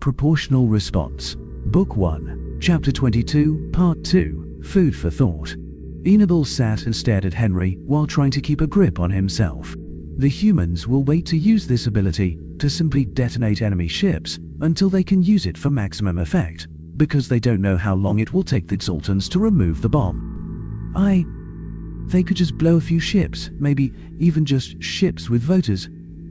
Proportional Response. Book 1, Chapter 22, Part 2, Food for Thought. Enable sat and stared at Henry while trying to keep a grip on himself. The humans will wait to use this ability to simply detonate enemy ships until they can use it for maximum effect, because they don't know how long it will take the Zoltans to remove the bomb. They could just blow a few ships, maybe even just ships with voters,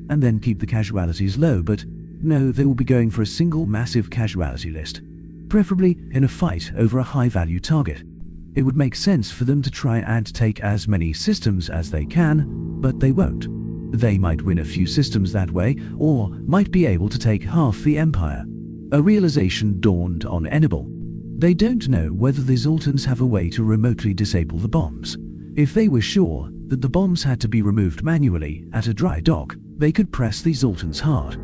and then keep the casualties low, but no, they will be going for a single massive casualty list, preferably in a fight over a high-value target. It would make sense for them to try and take as many systems as they can, but they won't. They might win a few systems that way, or might be able to take half the Empire. A realization dawned on Enable. They don't know whether the Zoltans have a way to remotely disable the bombs. If they were sure that the bombs had to be removed manually at a dry dock, they could press the Zoltans hard.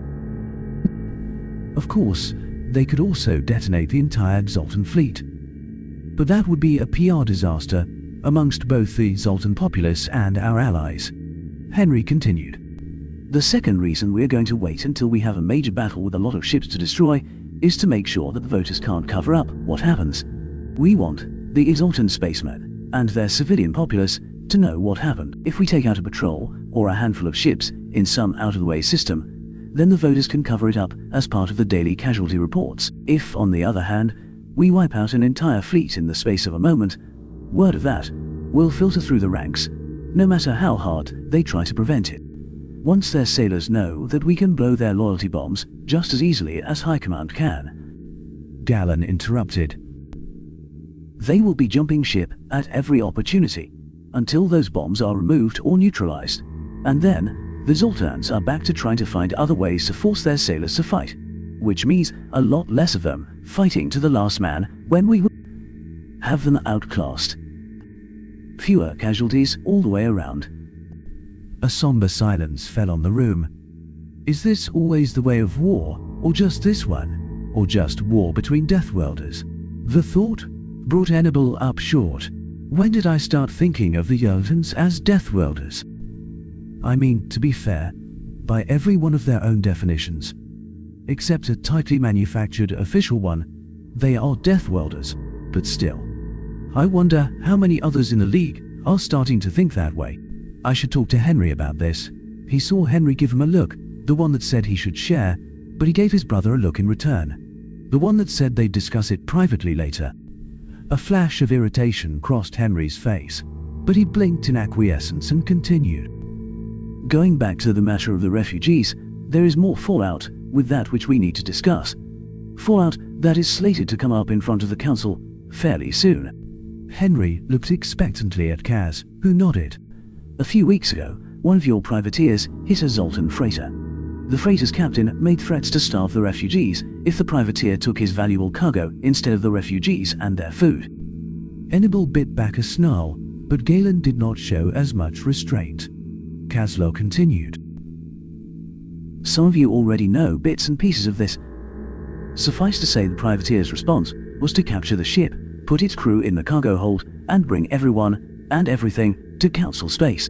Of course, they could also detonate the entire Zoltan fleet. But that would be a PR disaster amongst both the Zoltan populace and our allies. Henry continued. The second reason we're going to wait until we have a major battle with a lot of ships to destroy is to make sure that the voters can't cover up what happens. We want the Zoltan spacemen and their civilian populace to know what happened. If we take out a patrol or a handful of ships in some out-of-the-way system, then the voters can cover it up as part of the daily casualty reports. If, on the other hand, we wipe out an entire fleet in the space of a moment, word of that will filter through the ranks, no matter how hard they try to prevent it. Once their sailors know that we can blow their loyalty bombs just as easily as High Command can, Galen interrupted, they will be jumping ship at every opportunity until those bombs are removed or neutralized, and then the Zoltans are back to trying to find other ways to force their sailors to fight, which means a lot less of them fighting to the last man when we have them outclassed. Fewer casualties all the way around. A somber silence fell on the room. Is this always the way of war, or just this one? Or just war between Deathworlders? The thought brought Enable up short. When did I start thinking of the Zoltans as Deathworlders? I mean, to be fair, by every one of their own definitions, except a tightly manufactured official one, they are Deathworlders, but still. I wonder how many others in the League are starting to think that way. I should talk to Henry about this. He saw Henry give him a look, the one that said he should share, but he gave his brother a look in return, the one that said they'd discuss it privately later. A flash of irritation crossed Henry's face, but he blinked in acquiescence and continued. Going back to the matter of the refugees, there is more fallout with that which we need to discuss. Fallout that is slated to come up in front of the Council fairly soon. Henry looked expectantly at Kaz, who nodded. A few weeks ago, one of your privateers hit a Zoltan freighter. The freighter's captain made threats to starve the refugees if the privateer took his valuable cargo instead of the refugees and their food. Enable bit back a snarl, but Galen did not show as much restraint. Kaslo continued. Some of you already know bits and pieces of this. Suffice to say the privateer's response was to capture the ship, put its crew in the cargo hold, and bring everyone and everything to Council space.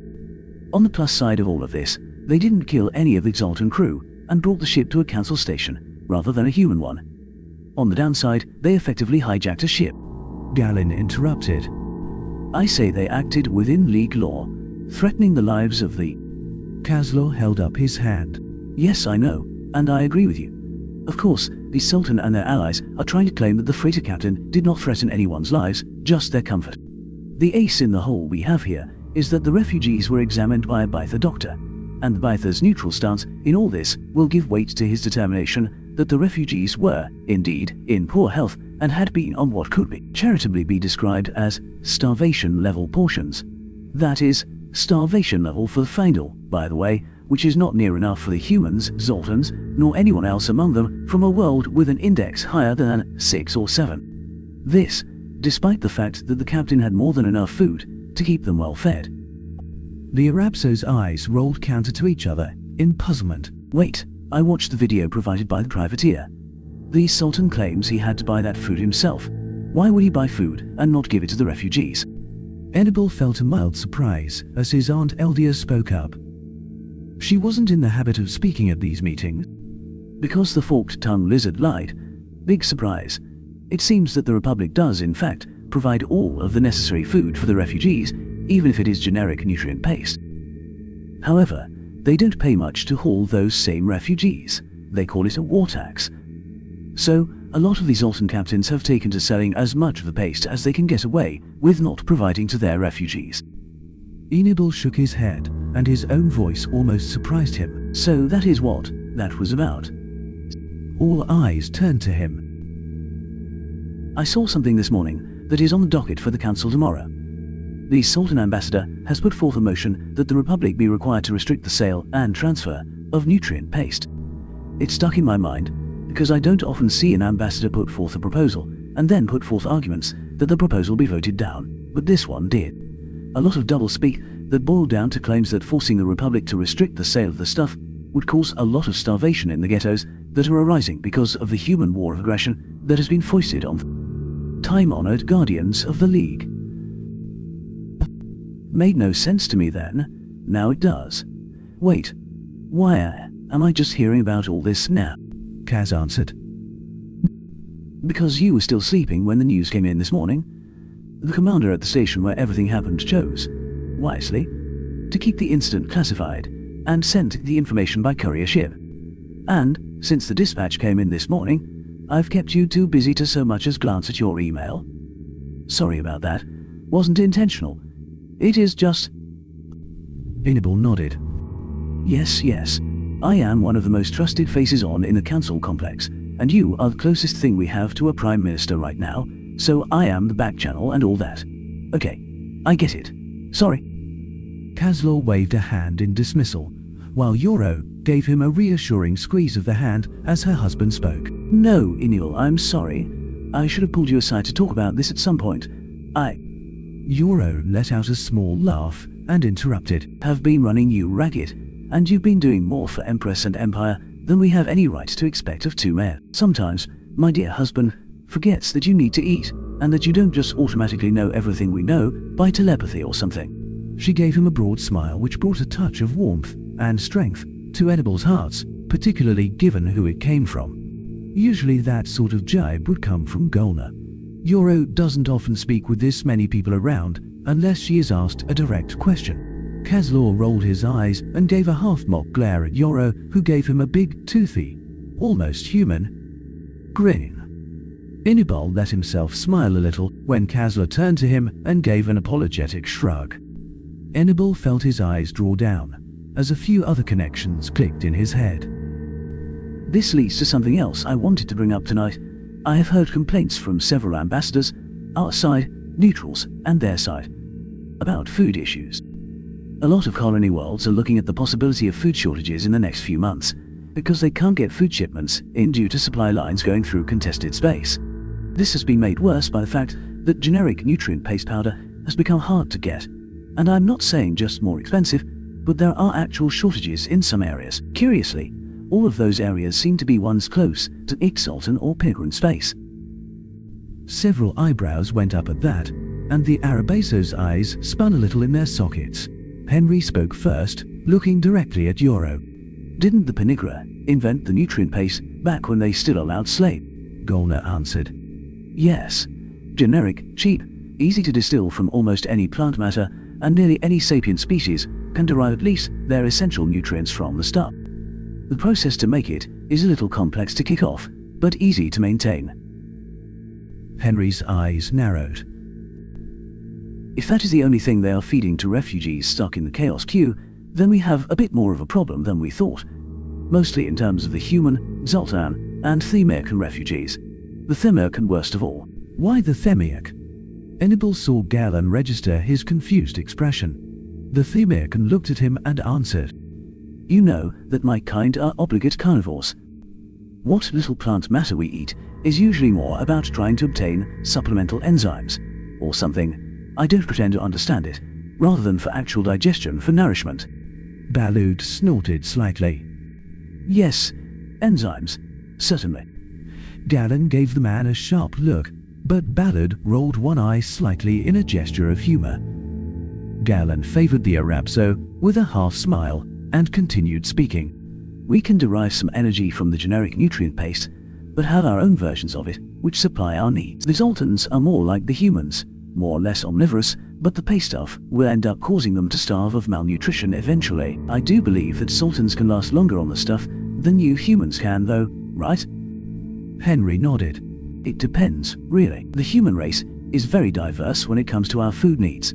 On the plus side of all of this, they didn't kill any of the Zoltan crew and brought the ship to a Council station rather than a human one. On the downside, they effectively hijacked a ship. Galen interrupted. I say they acted within League law, threatening the lives of the... Kaslo held up his hand. Yes, I know, and I agree with you. Of course, the Sultan and their allies are trying to claim that the freighter captain did not threaten anyone's lives, just their comfort. The ace in the hole we have here is that the refugees were examined by a Baitha doctor, and the Baitha's neutral stance in all this will give weight to his determination that the refugees were, indeed, in poor health and had been on what could be charitably be described as starvation-level portions. That is, starvation level for the Feindel, by the way, which is not near enough for the humans, Zoltans, nor anyone else among them from a world with an index higher than 6 or 7. This, despite the fact that the captain had more than enough food to keep them well fed. The Arabso's eyes rolled counter to each other in puzzlement. Wait, I watched the video provided by the privateer. The Sultan claims he had to buy that food himself. Why would he buy food and not give it to the refugees? Enable felt a mild surprise as his Aunt Eldia spoke up. She wasn't in the habit of speaking at these meetings. Because the forked-tongued lizard lied. Big surprise. It seems that the Republic does, in fact, provide all of the necessary food for the refugees, even if it is generic nutrient paste. However, they don't pay much to haul those same refugees. They call it a war tax. So, a lot of these Zoltan captains have taken to selling as much of the paste as they can get away with not providing to their refugees. Enibal shook his head, and his own voice almost surprised him. So that is what that was about. All eyes turned to him. I saw something this morning that is on the docket for the Council tomorrow. The Sultan Ambassador has put forth a motion that the Republic be required to restrict the sale and transfer of nutrient paste. It stuck in my mind because I don't often see an ambassador put forth a proposal and then put forth arguments that the proposal be voted down, but this one did. A lot of doublespeak that boiled down to claims that forcing the Republic to restrict the sale of the stuff would cause a lot of starvation in the ghettos that are arising because of the human war of aggression that has been foisted on time-honored guardians of the League. Made no sense to me then. Now it does. Wait, why am I just hearing about all this now? Kaz answered. Because you were still sleeping when the news came in this morning. The commander at the station where everything happened chose, wisely, to keep the incident classified and sent the information by courier ship. And, since the dispatch came in this morning, I've kept you too busy to so much as glance at your email. Sorry about that. Wasn't intentional. It is just... Enibal nodded. Yes. I am one of the most trusted faces on in the council complex, and you are the closest thing we have to a prime minister right now, so I am the back channel and all that. Okay, I get it. Sorry. Kazlor waved a hand in dismissal, while Yoro gave him a reassuring squeeze of the hand as her husband spoke. No, Enil, I'm sorry. I should have pulled you aside to talk about this at some point. Yoro let out a small laugh and interrupted. Have been running you ragged, and you've been doing more for Empress and Empire than we have any right to expect of two men. Sometimes, my dear husband forgets that you need to eat, and that you don't just automatically know everything we know by telepathy or something. She gave him a broad smile which brought a touch of warmth and strength to Enibal's hearts, particularly given who it came from. Usually that sort of jibe would come from Golna. Yoro doesn't often speak with this many people around unless she is asked a direct question. Kazlor rolled his eyes and gave a half-mock glare at Yoro, who gave him a big, toothy, almost human grin. Enibal let himself smile a little when Kazlor turned to him and gave an apologetic shrug. Enibal felt his eyes draw down as a few other connections clicked in his head. This leads to something else I wanted to bring up tonight. I have heard complaints from several ambassadors, our side, neutrals, and their side, about food issues. A lot of colony worlds are looking at the possibility of food shortages in the next few months because they can't get food shipments in due to supply lines going through contested space. This has been made worse by the fact that generic nutrient paste powder has become hard to get, and I'm not saying just more expensive, but there are actual shortages in some areas. Curiously, all of those areas seem to be ones close to Ixaltan or Pilgrim space. Several eyebrows went up at that, and the Arabeso's eyes spun a little in their sockets. Henry spoke first, looking directly at Yoro. Didn't the Penigra invent the nutrient paste back when they still allowed slave? Golna answered. Yes. Generic, cheap, easy to distill from almost any plant matter, and nearly any sapient species can derive at least their essential nutrients from the stuff. The process to make it is a little complex to kick off, but easy to maintain. Henry's eyes narrowed. If that is the only thing they are feeding to refugees stuck in the Chaos Queue, then we have a bit more of a problem than we thought. Mostly in terms of the human, Zoltan, and Themirkan refugees. The Themirkan worst of all. Why the Themirk? Enibal saw Galen register his confused expression. The Themirkan looked at him and answered. You know that my kind are obligate carnivores. What little plant matter we eat is usually more about trying to obtain supplemental enzymes, or something. I don't pretend to understand it, rather than for actual digestion for nourishment. Balud snorted slightly. Yes, enzymes, certainly. Galen gave the man a sharp look, but Balud rolled one eye slightly in a gesture of humor. Galen favored the Arabso with a half smile and continued speaking. We can derive some energy from the generic nutrient paste, but have our own versions of it, which supply our needs. The Zoltans are more like the humans, more or less omnivorous, but the paste stuff will end up causing them to starve of malnutrition eventually. I do believe that Zoltans can last longer on the stuff than you humans can though, right? Henry nodded. It depends, really. The human race is very diverse when it comes to our food needs.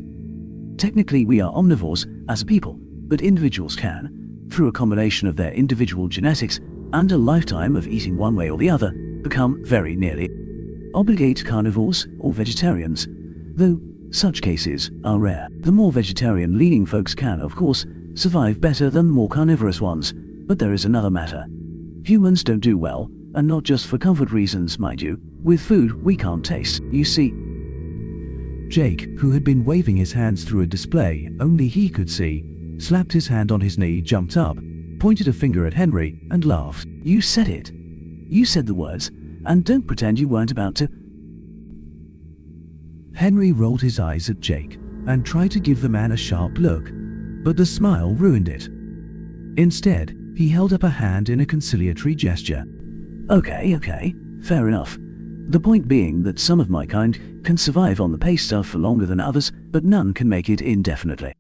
Technically we are omnivores as a people, but individuals can, through a combination of their individual genetics and a lifetime of eating one way or the other, become very nearly obligate carnivores or vegetarians, though such cases are rare. The more vegetarian-leaning folks can, of course, survive better than the more carnivorous ones, but there is another matter. Humans don't do well, and not just for comfort reasons, mind you, with food we can't taste. You see, Jake, who had been waving his hands through a display only he could see, slapped his hand on his knee, jumped up, pointed a finger at Henry, and laughed. You said it. You said the words, and don't pretend you weren't about to. Henry rolled his eyes at Jake and tried to give the man a sharp look, but the smile ruined it. Instead, he held up a hand in a conciliatory gesture. Okay, fair enough. The point being that some of my kind can survive on the paste stuff for longer than others, but none can make it indefinitely.